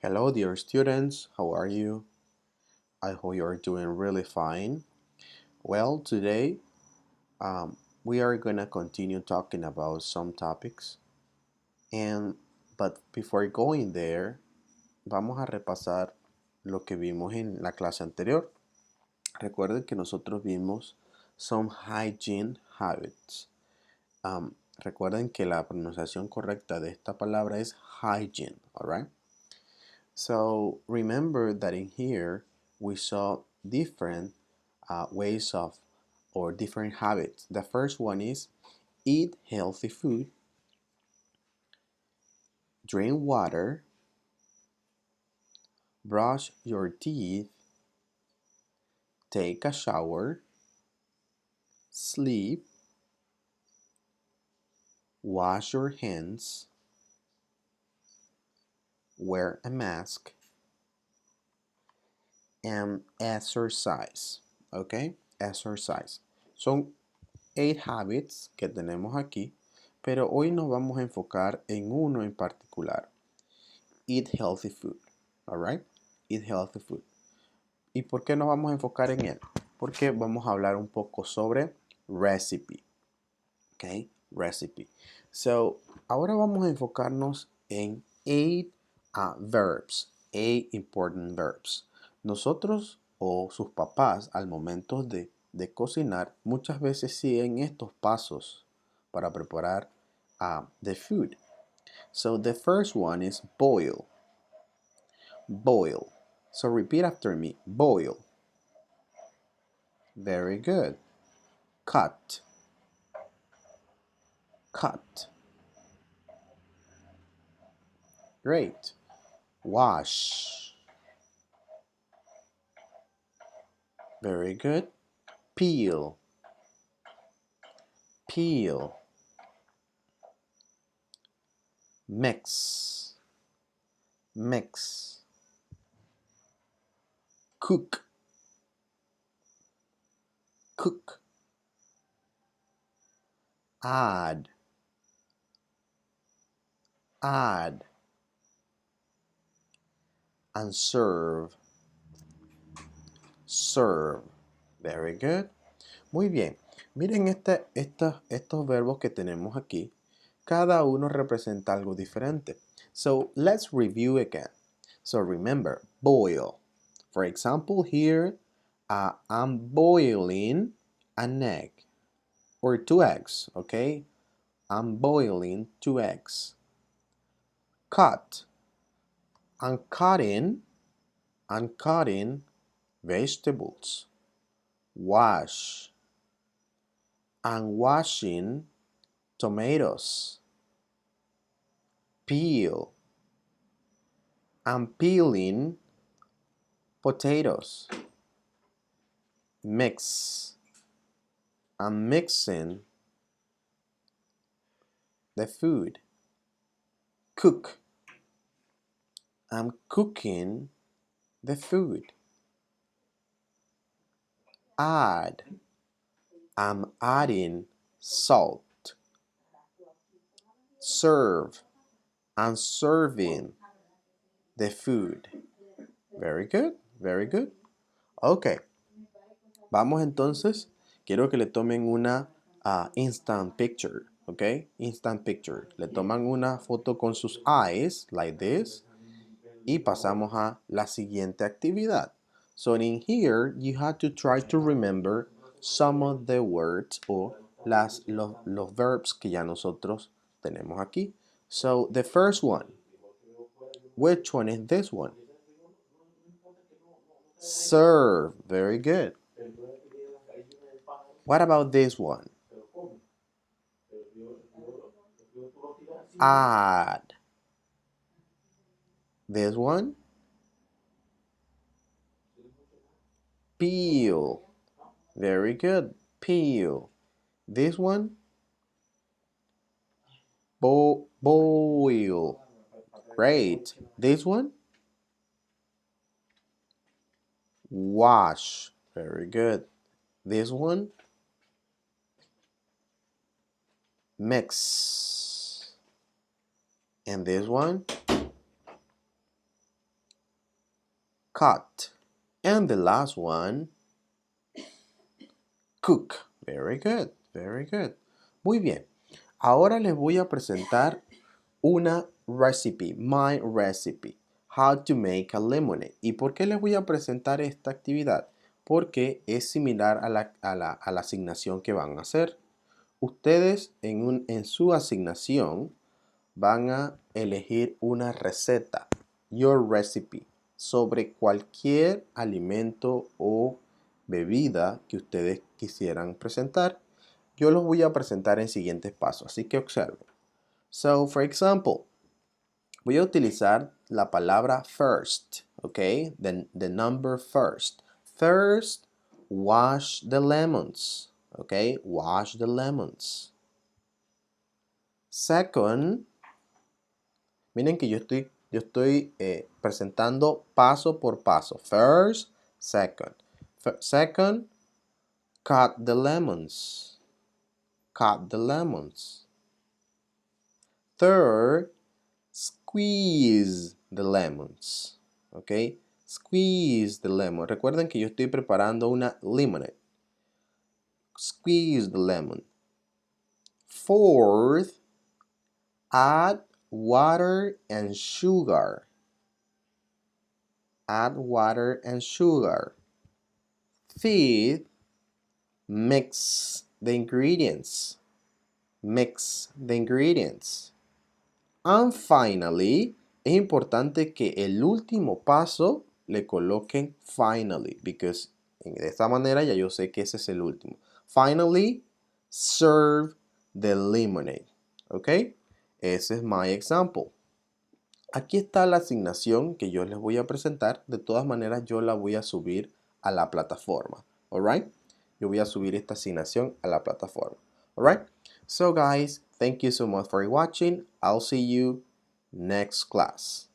Hello, dear students. How are you? I hope you are doing really fine. Well, today we are gonna continue talking about some topics, and but before going there, vamos a repasar lo que vimos en la clase anterior. Recuerden que nosotros vimos some hygiene habits. Recuerden que la pronunciación correcta de esta palabra es hygiene, alright? So remember that in here we saw different ways of or different habits. The first one is eat healthy food, drink water, brush your teeth, take a shower, sleep, wash your hands, wear a mask, and exercise. Okay, exercise. Son 8 habits que tenemos aquí, pero hoy nos vamos a enfocar en uno en particular. Eat healthy food. Alright? Eat healthy food. ¿Y por qué nos vamos a enfocar en él? Porque vamos a hablar un poco sobre recipe. Okay? Recipe. So, ahora vamos a enfocarnos en 8 verbs. 8 important verbs. Nosotros o sus papás al momento de cocinar muchas veces siguen estos pasos para preparar the food. So the first one is boil. Boil. So repeat after me. Boil. Very good. Cut. Cut. Great. Wash. Very good. Peel. Peel. Mix. Mix. Cook. Cook. Add. Add. And serve. Serve. Very good. Muy bien. Miren estos verbos que tenemos aquí. Cada uno representa algo diferente. So let's review again. So remember, boil. For example, here I'm boiling an egg or 2 eggs, okay? I'm boiling 2 eggs. Cut. I'm cutting vegetables. Wash. I'm washing tomatoes. Peel. I'm peeling potatoes. Mix. I'm mixing the food. Cook. I'm cooking the food. Add. I'm adding salt. Serve. I'm serving the food. Very good, very good. Ok, vamos entonces. Quiero que le tomen una instant picture, ok? Instant picture. Le toman una foto con sus eyes, like this, y pasamos a la siguiente actividad. So in here, you have to try to remember some of the words o los verbs que ya nosotros tenemos aquí. So the first one, which one is this one? Serve, very good. What about this one? Add. This one? Peel. Very good. Peel. This one? Boil. Great. This one? Wash. Very good. This one? Mix. And this one? cut. And the last one, cook. Very good, very good. Muy bien. Ahora les voy a presentar una recipe, my recipe. How to make a lemonade. ¿Y por qué les voy a presentar esta actividad? Porque es similar a la asignación que van a hacer. Ustedes en su asignación van a elegir una receta, your recipe, sobre cualquier alimento o bebida que ustedes quisieran presentar. Yo los voy a presentar en siguientes pasos, así que observen. So, for example, voy a utilizar la palabra first, ¿ok? The number first. First, wash the lemons, ¿ok? Wash the lemons. Second, miren que yo estoy presentando paso por paso. First, second. Second, cut the lemons. Cut the lemons. Third, squeeze the lemons. ¿Ok? Squeeze the lemon. Recuerden que yo estoy preparando una lemonade. Squeeze the lemon. Fourth, add water and sugar. Add water and sugar. Fifth, mix the ingredients. Mix the ingredients. And finally, es importante que el último paso le coloquen finally, because de esta manera ya yo sé que ese es el último. Finally, serve the lemonade. ¿Ok? Ese es my example. Aquí está la asignación que yo les voy a presentar. De todas maneras, yo la voy a subir a la plataforma. Alright? Yo voy a subir esta asignación a la plataforma. Alright? So guys, thank you so much for watching. I'll see you next class.